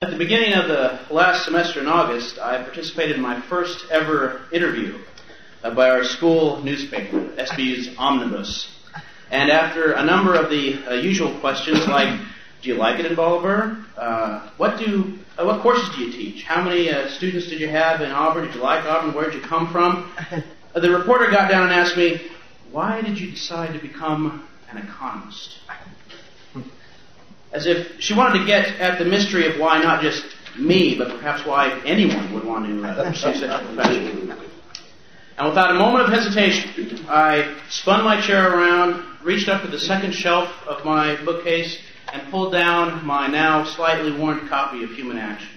At the beginning of the last semester in August, I participated in my first ever interview by our school newspaper, SBU's Omnibus. And after a number of the usual questions like, do you like it in Bolivar? What courses do you teach? How many students did you have in Auburn? Did you like Auburn? Where did you come from? The reporter got down and asked me, why did you decide to become an economist? As if she wanted to get at the mystery of why not just me, but perhaps why anyone would want to pursue such a profession. And without a moment of hesitation, I spun my chair around, reached up to the second shelf of my bookcase, and pulled down my now slightly worn copy of Human Action.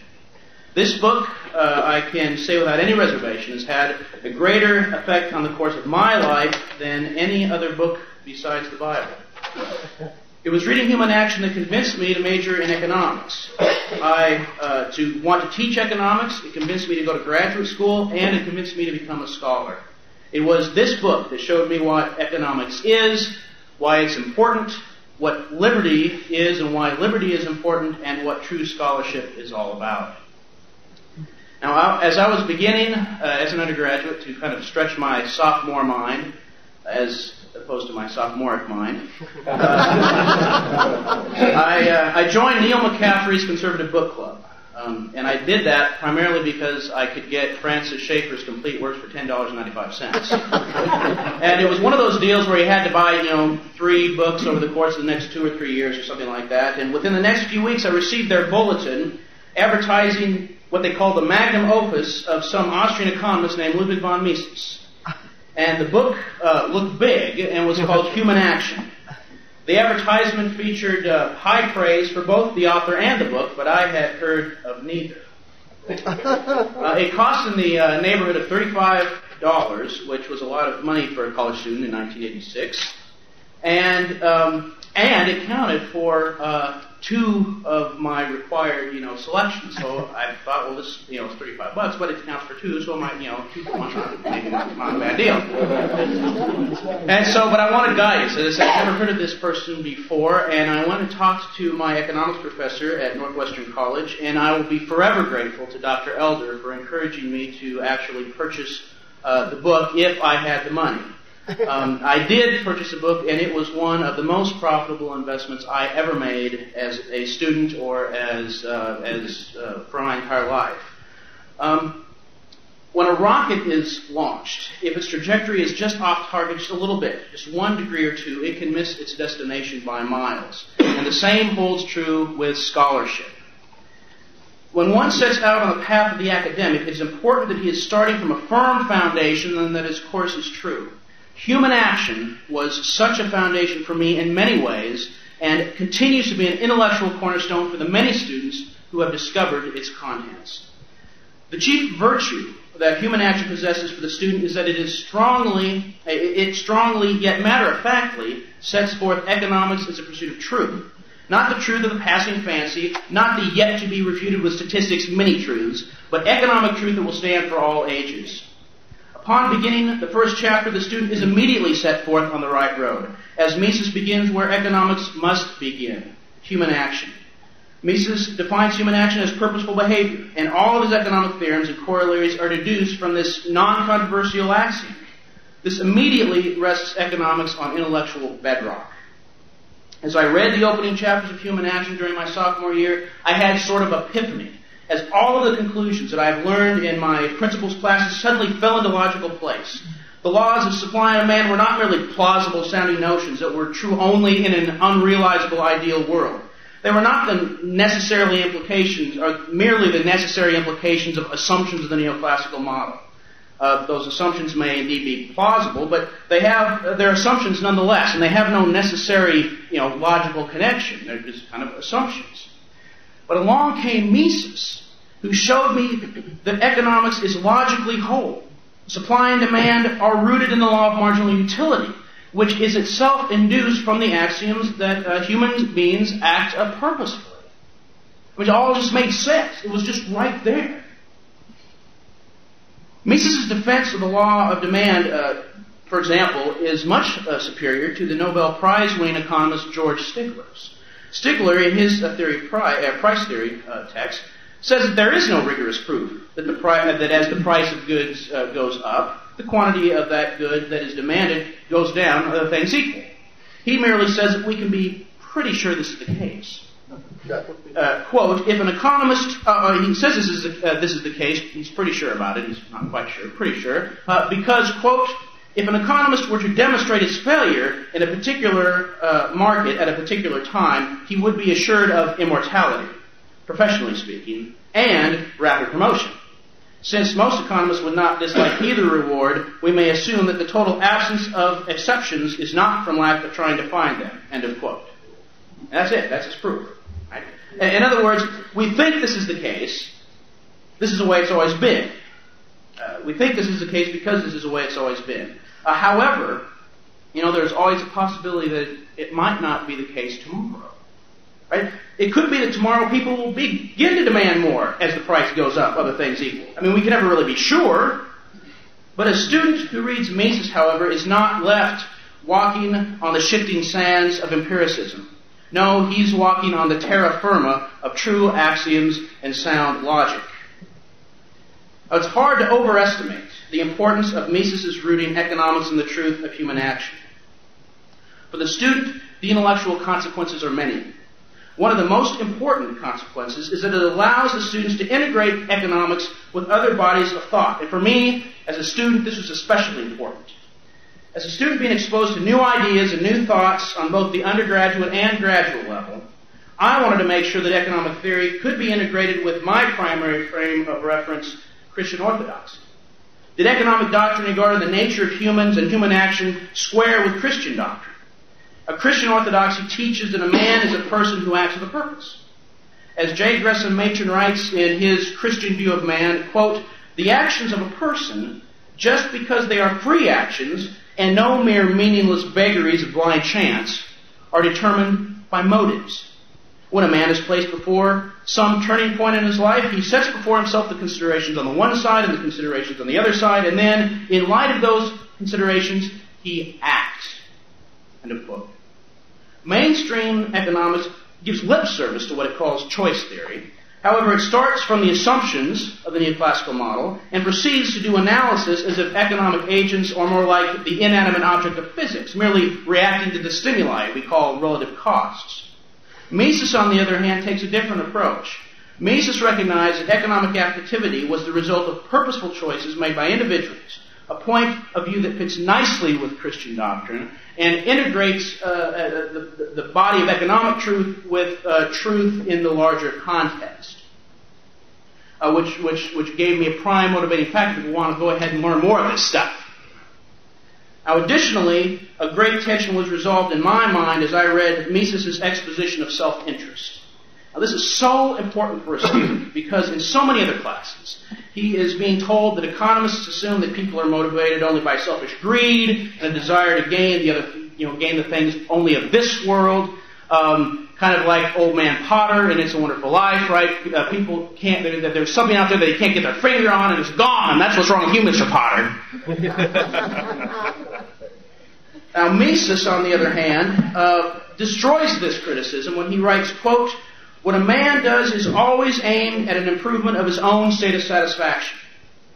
This book, I can say without any reservation, has had a greater effect on the course of my life than any other book besides the Bible. It was reading Human Action that convinced me to major in economics. To want to teach economics, it convinced me to go to graduate school, and it convinced me to become a scholar. It was this book that showed me what economics is, why it's important, what liberty is and why liberty is important, and what true scholarship is all about. Now, as I was beginning as an undergraduate to kind of stretch my sophomore mind, as opposed to my sophomoric mind, I joined Neil McCaffrey's Conservative Book Club. And I did that primarily because I could get Francis Schaeffer's complete works for $10.95. And it was one of those deals where you had to buy, 3 books over the course of the next 2 or 3 years or something like that. And within the next few weeks, I received their bulletin advertising what they called the magnum opus of some Austrian economist named Ludwig von Mises. And the book looked big and was called Human Action. The advertisement featured high praise for both the author and the book, but I had heard of neither. It cost in the neighborhood of $35, which was a lot of money for a college student in 1986, and it counted for 2 of my required, selections. So I thought, well, this, it's $35, but it counts for 2, so I might, 2 for 1, maybe not a bad deal. And so, but I wanted guidance. As I said, I've never heard of this person before, and I went and talked to my economics professor at Northwestern College, and I will be forever grateful to Dr. Elder for encouraging me to actually purchase the book if I had the money. I did purchase a book, and it was one of the most profitable investments I ever made as a student or as for my entire life. When a rocket is launched, if its trajectory is just off target just a little bit, just 1 degree or 2, it can miss its destination by miles. And the same holds true with scholarship. When one sets out on the path of the academic, it is important that he is starting from a firm foundation and that his course is true. Human Action was such a foundation for me in many ways, and continues to be an intellectual cornerstone for the many students who have discovered its contents. The chief virtue that Human Action possesses for the student is that it strongly yet matter-of-factly sets forth economics as a pursuit of truth. Not the truth of the passing fancy, not the yet-to-be-refuted with statistics mini-truths, but economic truth that will stand for all ages. Upon beginning the first chapter, the student is immediately set forth on the right road, as Mises begins where economics must begin, human action. Mises defines human action as purposeful behavior, and all of his economic theorems and corollaries are deduced from this non-controversial axiom. This immediately rests economics on intellectual bedrock. As I read the opening chapters of Human Action during my sophomore year, I had sort of epiphany, as all of the conclusions that I've learned in my principles classes suddenly fell into logical place. The laws of supply and demand were not merely plausible-sounding notions that were true only in an unrealizable ideal world. They were not the necessarily implications, or merely the necessary implications of assumptions of the neoclassical model. Those assumptions may indeed be plausible, but they have their assumptions nonetheless, and they have no necessary, logical connection. They're just kind of assumptions. But along came Mises, who showed me that economics is logically whole. Supply and demand are rooted in the law of marginal utility, which is itself induced from the axioms that human beings act purposefully. Which all just made sense. It was just right there. Mises' defense of the law of demand, for example, is much superior to the Nobel Prize-winning economist George Stigler's. Stigler, in his price theory text, says that there is no rigorous proof that that as the price of goods goes up, the quantity of that good that is demanded goes down, other things equal. He merely says that we can be pretty sure this is the case. Quote, if an economist, he says this is the case, he's pretty sure about it, he's not quite sure, pretty sure, because, quote, if an economist were to demonstrate his failure in a particular market at a particular time, he would be assured of immortality, professionally speaking, and rapid promotion. Since most economists would not dislike either reward, we may assume that the total absence of exceptions is not from lack of trying to find them. End of quote. And that's it. That's his proof. Right? In other words, we think this is the case. This is the way it's always been. We think this is the case because this is the way it's always been. However, there's always a possibility that it might not be the case tomorrow. Right? It could be that tomorrow people will begin to demand more as the price goes up, other things equal. I mean, we can never really be sure. But a student who reads Mises, however, is not left walking on the shifting sands of empiricism. No, he's walking on the terra firma of true axioms and sound logic. It's hard to overestimate the importance of Mises' rooting economics in the truth of human action. For the student, the intellectual consequences are many. One of the most important consequences is that it allows the students to integrate economics with other bodies of thought. And for me, as a student, this was especially important. As a student being exposed to new ideas and new thoughts on both the undergraduate and graduate level, I wanted to make sure that economic theory could be integrated with my primary frame of reference, Christian orthodoxy. Did economic doctrine regarding the nature of humans and human action square with Christian doctrine? A Christian orthodoxy teaches that a man is a person who acts with a purpose. As J. Gresham Machen writes in his Christian view of man, quote, the actions of a person, just because they are free actions and no mere meaningless vagaries of blind chance, are determined by motives. When a man is placed before some turning point in his life, he sets before himself the considerations on the one side and the considerations on the other side, and then, in light of those considerations, he acts. End of quote. Mainstream economics gives lip service to what it calls choice theory. However, it starts from the assumptions of the neoclassical model and proceeds to do analysis as if economic agents are more like the inanimate object of physics, merely reacting to the stimuli we call relative costs. Mises, on the other hand, takes a different approach. Mises recognized that economic activity was the result of purposeful choices made by individuals, a point of view that fits nicely with Christian doctrine and integrates the body of economic truth with truth in the larger context, which gave me a prime motivating factor to want to go ahead and learn more of this stuff. Now, additionally, a great tension was resolved in my mind as I read Mises' exposition of self-interest. Now, this is so important for a student because in so many other classes, he is being told that economists assume that people are motivated only by selfish greed and a desire to gain the things only of this world. Kind of like Old Man Potter in It's a Wonderful Life, right? People can't. There's something out there that they can't get their finger on, and it's gone. And that's what's wrong with you, Mr. Potter. Now, Mises, on the other hand, destroys this criticism when he writes, quote, what a man does is always aimed at an improvement of his own state of satisfaction.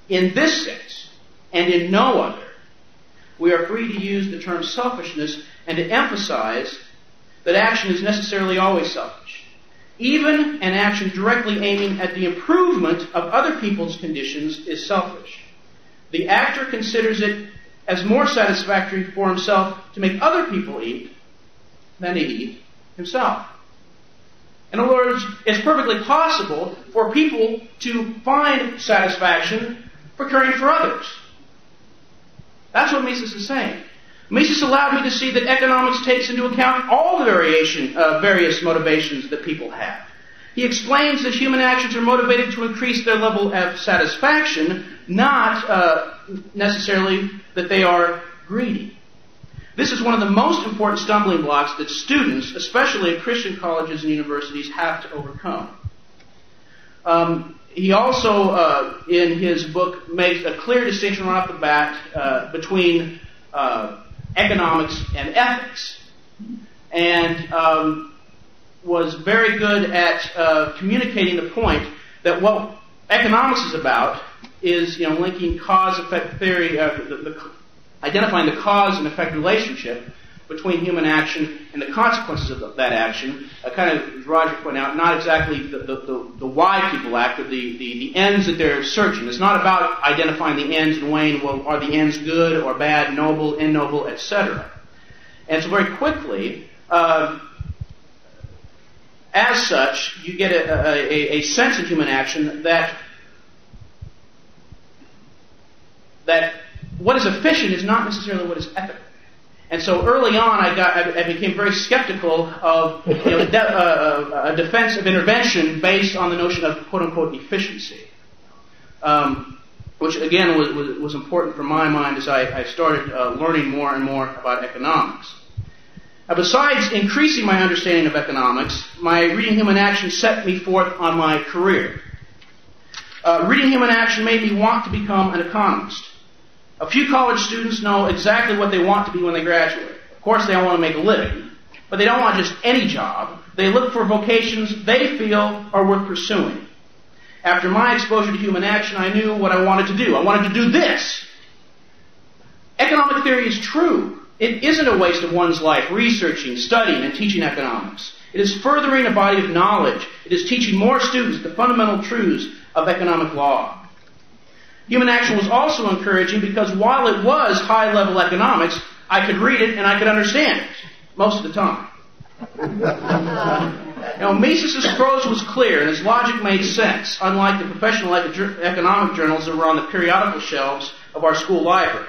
In this sense, and in no other, we are free to use the term selfishness and to emphasize that action is necessarily always selfish. Even an action directly aiming at the improvement of other people's conditions is selfish. The actor considers it as more satisfactory for himself to make other people eat than to eat himself. In other words, it's perfectly possible for people to find satisfaction for caring for others. That's what Mises is saying. Mises allowed me to see that economics takes into account all the various motivations that people have. He explains that human actions are motivated to increase their level of satisfaction, not necessarily that they are greedy. This is one of the most important stumbling blocks that students, especially at Christian colleges and universities, have to overcome. He also, in his book, makes a clear distinction right off the bat between economics and ethics. And was very good at communicating the point that what economics is about is, linking cause-effect theory, identifying the cause and effect relationship between human action and the consequences of that action. Kind of, as Roger pointed out, not exactly the why people act, but the ends that they're searching. It's not about identifying the ends and weighing, well, are the ends good or bad, noble, ignoble, etc. And so very quickly, as such, you get a sense of human action that what is efficient is not necessarily what is ethical. And so early on, I became very skeptical of a defense of intervention based on the notion of quote-unquote efficiency, which again was important for my mind as I started learning more and more about economics. Now, besides increasing my understanding of economics, my Reading Human Action set me forth on my career. Reading Human Action made me want to become an economist. A few college students know exactly what they want to be when they graduate. Of course, they want to make a living, but they don't want just any job. They look for vocations they feel are worth pursuing. After my exposure to human action, I knew what I wanted to do. I wanted to do this. Economic theory is true. It isn't a waste of one's life researching, studying, and teaching economics. It is furthering a body of knowledge. It is teaching more students the fundamental truths of economic law. Human action was also encouraging because while it was high-level economics, I could read it and I could understand it most of the time. Mises' prose was clear and his logic made sense, unlike the professional economic journals that were on the periodical shelves of our school library.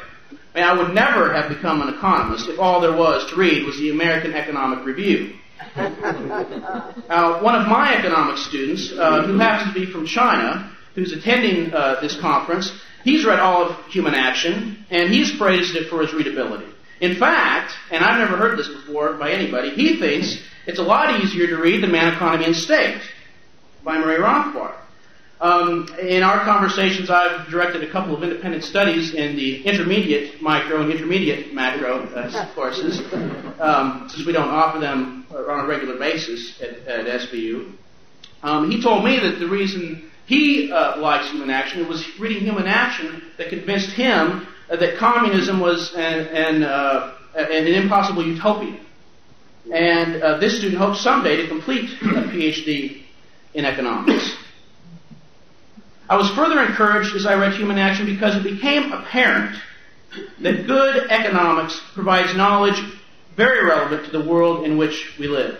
I would never have become an economist if all there was to read was the American Economic Review. One of my economics students, who happens to be from China, who's attending this conference, he's read all of Human Action, and he's praised it for its readability. In fact, and I've never heard this before by anybody, he thinks it's a lot easier to read than Man, Economy, and State by Marie Ronquart. In our conversations, I've directed a couple of independent studies in the intermediate micro and intermediate macro courses, since we don't offer them on a regular basis at SVU. He told me that the reason he likes Human Action, it was reading Human Action that convinced him that communism was an impossible utopia. And this student hopes someday to complete a PhD in economics. I was further encouraged as I read Human Action because it became apparent that good economics provides knowledge very relevant to the world in which we live.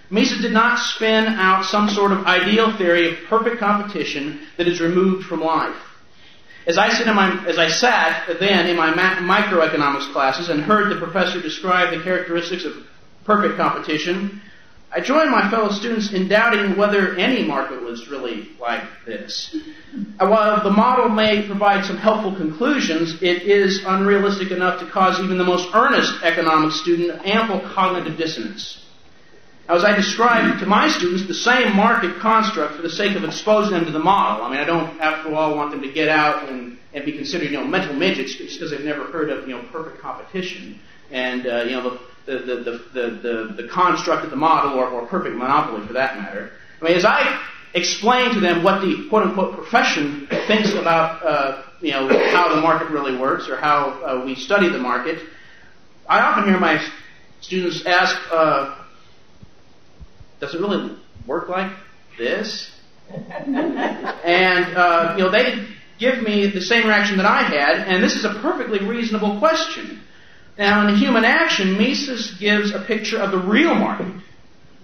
Mises did not spin out some sort of ideal theory of perfect competition that is removed from life. As I sat then in my microeconomics classes and heard the professor describe the characteristics of perfect competition, I joined my fellow students in doubting whether any market was really like this. While the model may provide some helpful conclusions, it is unrealistic enough to cause even the most earnest economics student ample cognitive dissonance. Now, as I described to my students the same market construct for the sake of exposing them to the model. I don't, after all, want them to get out and be considered, mental midgets just because they've never heard of, perfect competition and, the construct of the model or perfect monopoly for that matter. As I explain to them what the quote-unquote profession thinks about, how the market really works or how we study the market, I often hear my students ask, does it really work like this? And, they give me the same reaction that I had, and this is a perfectly reasonable question. Now, in Human Action, Mises gives a picture of the real market,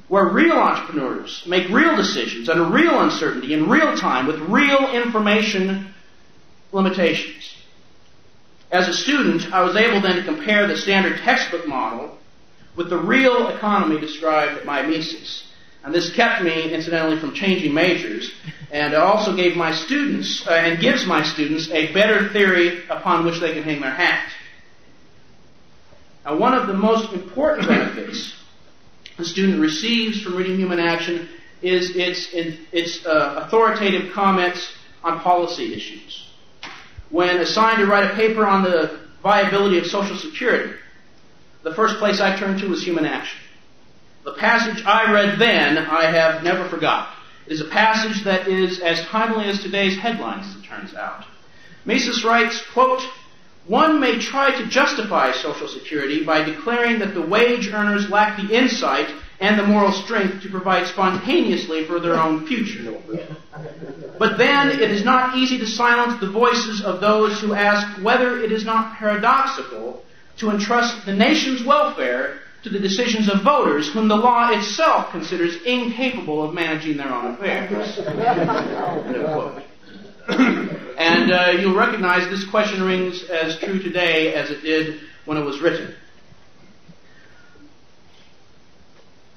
where real entrepreneurs make real decisions under real uncertainty in real time with real information limitations. As a student, I was able then to compare the standard textbook model with the real economy described by Mises. And this kept me, incidentally, from changing majors, and it also gave my students, and gives my students, a better theory upon which they can hang their hat. Now, one of the most important benefits the student receives from reading Human Action is its authoritative comments on policy issues. When assigned to write a paper on the viability of Social Security, the first place I turned to was Human Action. The passage I read then, I have never forgotten. It is a passage that is as timely as today's headlines, as it turns out. Mises writes, quote, "One may try to justify Social Security by declaring that the wage earners lack the insight and the moral strength to provide spontaneously for their own future. But then it is not easy to silence the voices of those who ask whether it is not paradoxical to entrust the nation's welfare to the decisions of voters whom the law itself considers incapable of managing their own affairs." End of quote. And you'll recognize this question rings as true today as it did when it was written.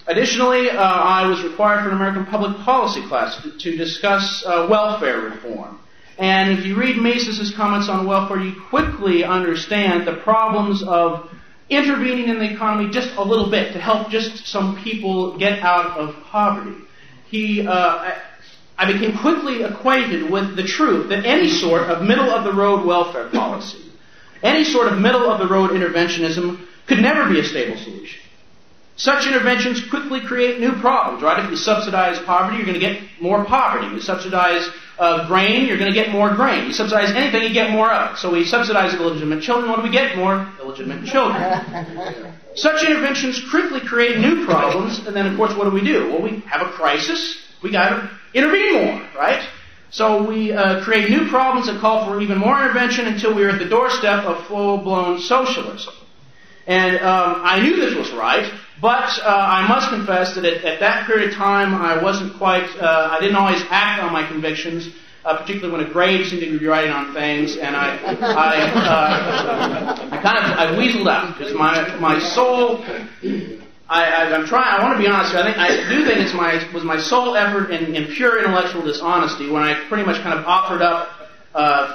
Additionally, I was required for an American public policy class to discuss welfare reform. And if you read Mises' comments on welfare, you quickly understand the problems of intervening in the economy just a little bit to help just some people get out of poverty. I became quickly acquainted with the truth that any sort of middle-of-the-road welfare policy, any sort of middle-of-the-road interventionism could never be a stable solution. Such interventions quickly create new problems, right? If you subsidize poverty, you're going to get more poverty. You subsidize grain, you're going to get more grain. You subsidize anything, you get more of it. So we subsidize illegitimate children. What do we get? More illegitimate children. Such interventions quickly create new problems, and then, of course, what do? Well, we have a crisis. We got to intervene more, right? So we create new problems that call for even more intervention until we are at the doorstep of full-blown socialism. And I knew this was right, but I must confess that at that period of time, I wasn't quite, I didn't always act on my convictions, particularly when a grade seemed to be writing on things, and I weaseled out, because my soul, I want to be honest here, I do think it was my sole effort in pure intellectual dishonesty when I pretty much kind of offered up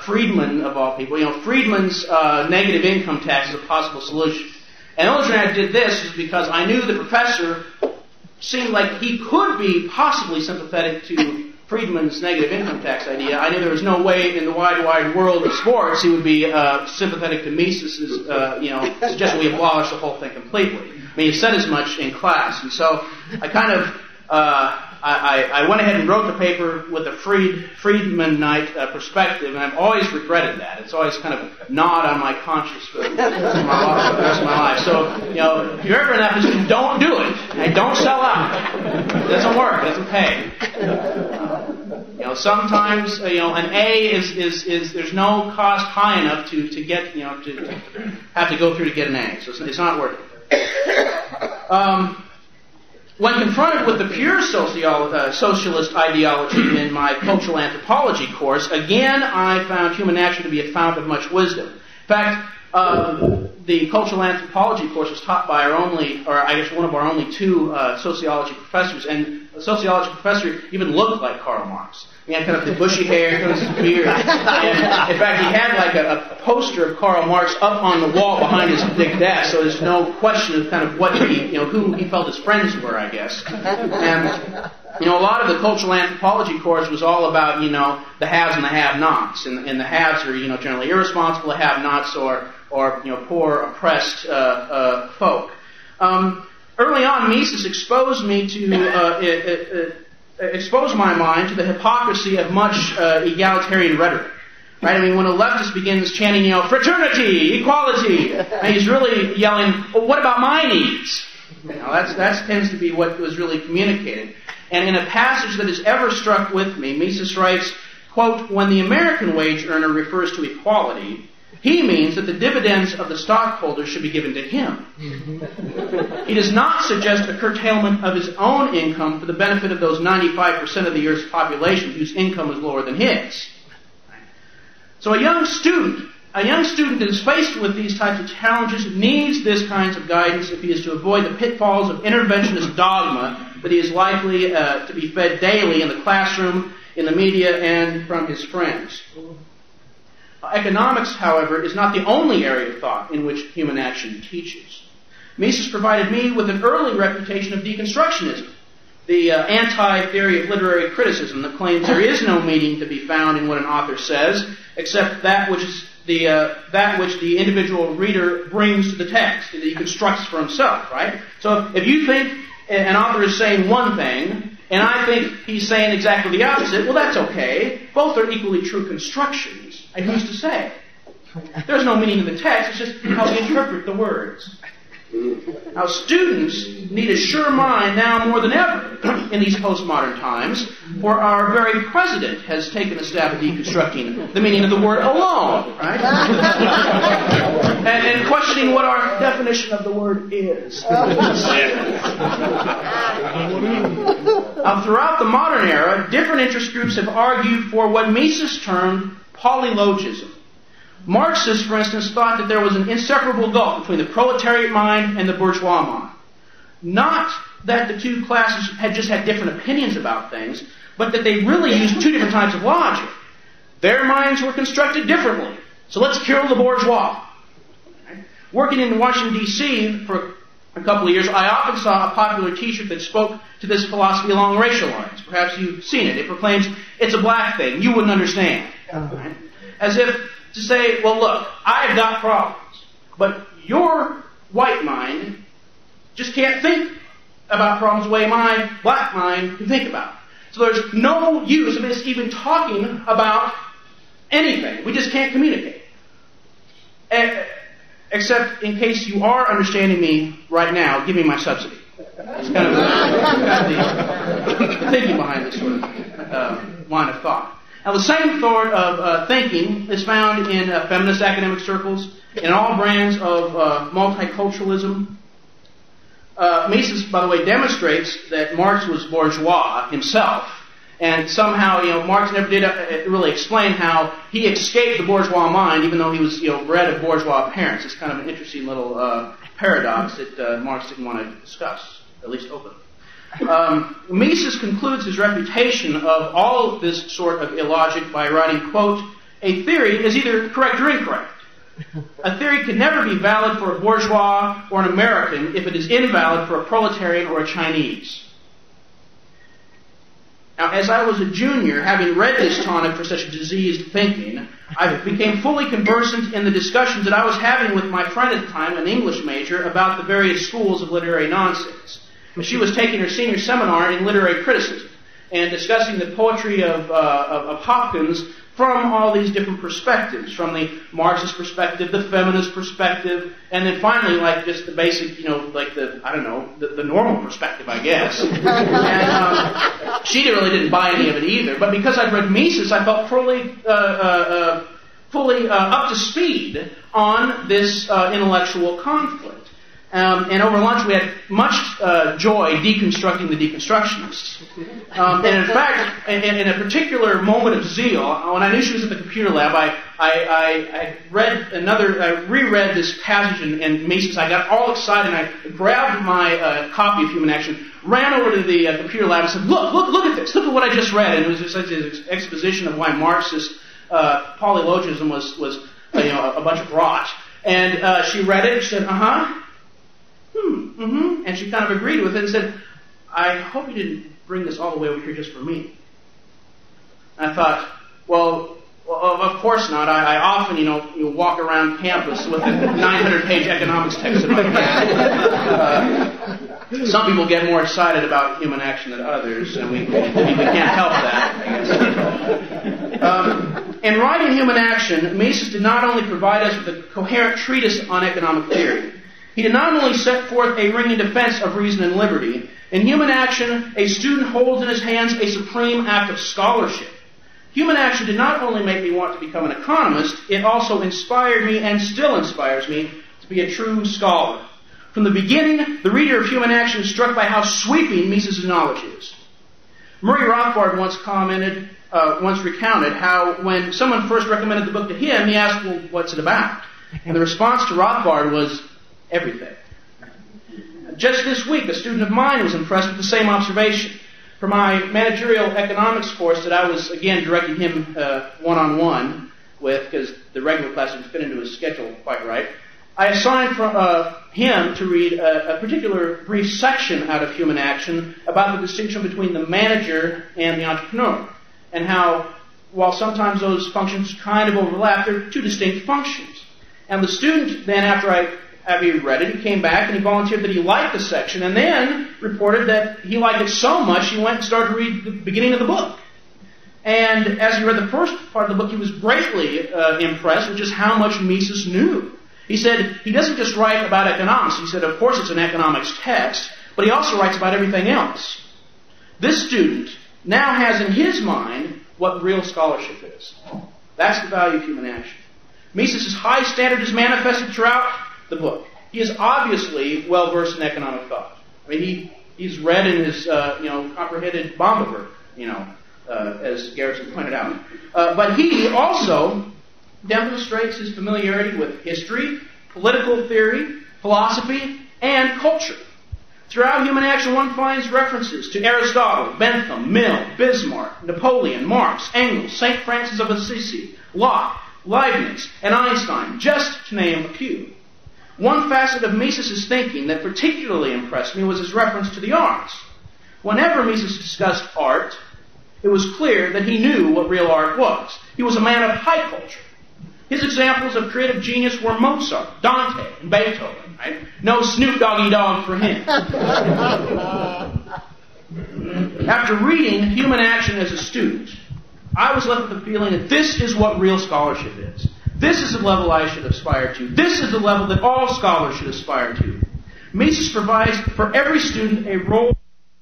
Friedman, of all people. You know, Friedman's negative income tax is a possible solution. And the only reason I did this is because I knew the professor seemed like he could be possibly sympathetic to Friedman's negative income tax idea. I knew there was no way in the wide world of sports he would be sympathetic to Mises' suggestion we abolish the whole thing completely. I mean, he said as much in class. And so I kind of I went ahead and wrote the paper with a Friedmanite perspective, and I've always regretted that. It's always kind of gnawed on my conscience for the rest of my life. So, if you're ever in that position, don't do it. And don't sell out. It doesn't work. It doesn't pay. Sometimes, an A is there's no cost high enough to get, to have to go through to get an A. So it's not worth it. When confronted with the pure socialist ideology in my cultural anthropology course, again I found human nature to be a fount of much wisdom. In fact, the cultural anthropology course was taught by one of our only two sociology professors, and the sociology professor even looked like Karl Marx. He had kind of the bushy hair, kind of his beard. And in fact, he had like a poster of Karl Marx up on the wall behind his big desk, so there's no question of kind of what who he felt his friends were, I guess. And a lot of the cultural anthropology course was all about the haves and the have-nots, and the haves are generally irresponsible, the have-nots or poor oppressed folk. Early on, Mises exposed my mind to the hypocrisy of much egalitarian rhetoric. Right? I mean, when a leftist begins chanting, fraternity, equality, and he's really yelling, well, what about my needs? That tends to be what was really communicated. And in a passage that has ever struck with me, Mises writes, quote, "When the American wage earner refers to equality, he means that the dividends of the stockholders should be given to him. He does not suggest a curtailment of his own income for the benefit of those 95% of the Earth's population whose income is lower than his." So a young student that is faced with these types of challenges needs this kinds of guidance if he is to avoid the pitfalls of interventionist dogma that he is likely to be fed daily in the classroom, in the media, and from his friends. Economics, however, is not the only area of thought in which human action teaches. Mises provided me with an early reputation of deconstructionism, the anti-theory of literary criticism that claims there is no meaning to be found in what an author says, except that which the individual reader brings to the text, that he constructs for himself. Right? So if you think an author is saying one thing, and I think he's saying exactly the opposite, well, that's okay. Both are equally true constructions. And who's to say? There's no meaning to the text, it's just how we interpret the words. Now, students need a sure mind now more than ever in these postmodern times, for our very president has taken a stab at deconstructing the meaning of the word alone, right? and questioning what our definition of the word is. Throughout the modern era, different interest groups have argued for what Mises termed polylogism. Marxists, for instance, thought that there was an inseparable gulf between the proletariat mind and the bourgeois mind. Not that the two classes had just had different opinions about things, but that they really used two different types of logic. Their minds were constructed differently, so let's kill the bourgeois. Working in Washington, D.C. for a couple of years, I often saw a popular t-shirt that spoke to this philosophy along racial lines. Perhaps you've seen it. It proclaims, it's a black thing, you wouldn't understand. Right? As if to say, well, look, I've got problems, but your white mind just can't think about problems the way my black mind can think about. So there's no use of us even talking about anything. We just can't communicate. Except in case you are understanding me right now, give me my subsidy. That's kind of the thinking behind this sort of line of thought. Now, the same sort of thinking is found in feminist academic circles, in all brands of multiculturalism. Mises, by the way, demonstrates that Marx was bourgeois himself, and somehow, Marx never did really explain how he escaped the bourgeois mind, even though he was, bred of bourgeois parents. It's kind of an interesting little paradox that Marx didn't want to discuss, at least openly. Mises concludes his refutation of all of this sort of illogic by writing, quote, "A theory is either correct or incorrect. A theory can never be valid for a bourgeois or an American if it is invalid for a proletarian or a Chinese." Now, as I was a junior, having read this tonic for such diseased thinking, I became fully conversant in the discussions that I was having with my friend at the time, an English major, about the various schools of literary nonsense. She was taking her senior seminar in literary criticism and discussing the poetry of Hopkins from all these different perspectives, from the Marxist perspective, the feminist perspective, and then finally, like just the basic, the normal perspective, I guess. And she really didn't buy any of it either. But because I'd read Mises, I felt fully up to speed on this intellectual conflict. And over lunch we had much joy deconstructing the deconstructionists. And in fact, in a particular moment of zeal, when I knew she was at the computer lab, I reread this passage in Mises. I got all excited and I grabbed my copy of Human Action, ran over to the computer lab and said, look at this, look at what I just read. And it was just such an exposition of why Marxist polylogism was a bunch of rot. And she read it and she said, and she kind of agreed with it and said, I hope you didn't bring this all the way over here just for me. And I thought, well, of course not. I often, you walk around campus with a 900-page economics text in my hand. Some people get more excited about Human Action than others, and we can't help that, I guess. In writing Human Action, Mises did not only provide us with a coherent treatise on economic theory, he did not only set forth a ringing defense of reason and liberty. In Human Action, a student holds in his hands a supreme act of scholarship. Human Action did not only make me want to become an economist, it also inspired me and still inspires me to be a true scholar. From the beginning, the reader of Human Action is struck by how sweeping Mises' knowledge is. Murray Rothbard once recounted how when someone first recommended the book to him, he asked, well, what's it about? And the response to Rothbard was, everything. Just this week, a student of mine was impressed with the same observation. For my managerial economics course that I was, again, directing him one-on-one with, because the regular class didn't fit into his schedule quite right, I assigned him to read a particular brief section out of Human Action about the distinction between the manager and the entrepreneur, and how, while sometimes those functions kind of overlap, they're two distinct functions. And the student then, after I after he read it, he came back and he volunteered that he liked the section, and then reported that he liked it so much he went and started to read the beginning of the book. And as he read the first part of the book, he was greatly impressed with just how much Mises knew. He said he doesn't just write about economics. He said, of course, it's an economics text, but he also writes about everything else. This student now has in his mind what real scholarship is. That's the value of human action. Mises' high standard is manifested throughout the book. He is obviously well versed in economic thought. I mean, he's read and has comprehended Bomberberg, as Garrison pointed out. But he also demonstrates his familiarity with history, political theory, philosophy, and culture. Throughout human action, one finds references to Aristotle, Bentham, Mill, Bismarck, Napoleon, Marx, Engels, St. Francis of Assisi, Locke, Leibniz, and Einstein, just to name a few. One facet of Mises' thinking that particularly impressed me was his reference to the arts. Whenever Mises discussed art, it was clear that he knew what real art was. He was a man of high culture. His examples of creative genius were Mozart, Dante, and Beethoven. Right? No Snoop Doggy Dogg for him. After reading Human Action as a student, I was left with the feeling that this is what real scholarship is. This is the level I should aspire to. This is the level that all scholars should aspire to. Mises provides for every student a role in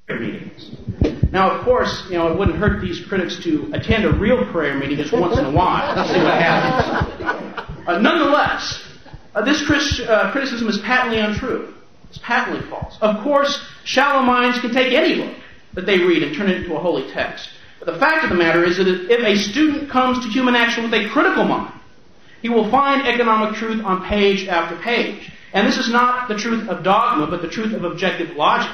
prayer meetings. Now, of course, it wouldn't hurt these critics to attend a real prayer meeting just once in a while to see what happens. Nonetheless, this criticism is patently untrue. It's patently false. Of course, shallow minds can take any book that they read and turn it into a holy text. But the fact of the matter is that if a student comes to human action with a critical mind, he will find economic truth on page after page. And this is not the truth of dogma, but the truth of objective logic.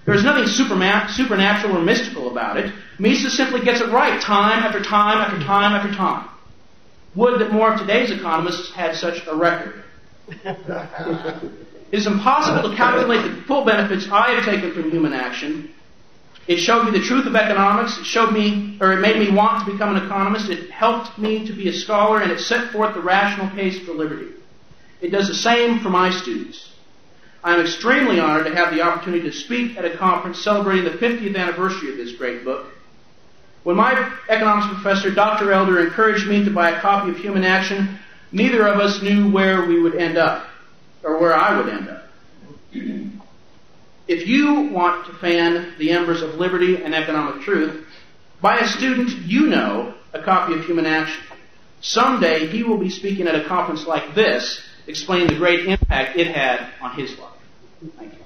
There is nothing supernatural or mystical about it. Mises simply gets it right time after time after time after time. Would that more of today's economists had such a record. It is impossible to calculate the full benefits I have taken from human action. It showed me the truth of economics. It made me want to become an economist. It helped me to be a scholar, and it set forth the rational case for liberty. It does the same for my students. I am extremely honored to have the opportunity to speak at a conference celebrating the 50th anniversary of this great book. When my economics professor, Dr. Elder, encouraged me to buy a copy of Human Action, neither of us knew where we would end up, or where I would end up. If you want to fan the embers of liberty and economic truth, buy a student you know a copy of Human Action. Someday he will be speaking at a conference like this, explaining the great impact it had on his life. Thank you.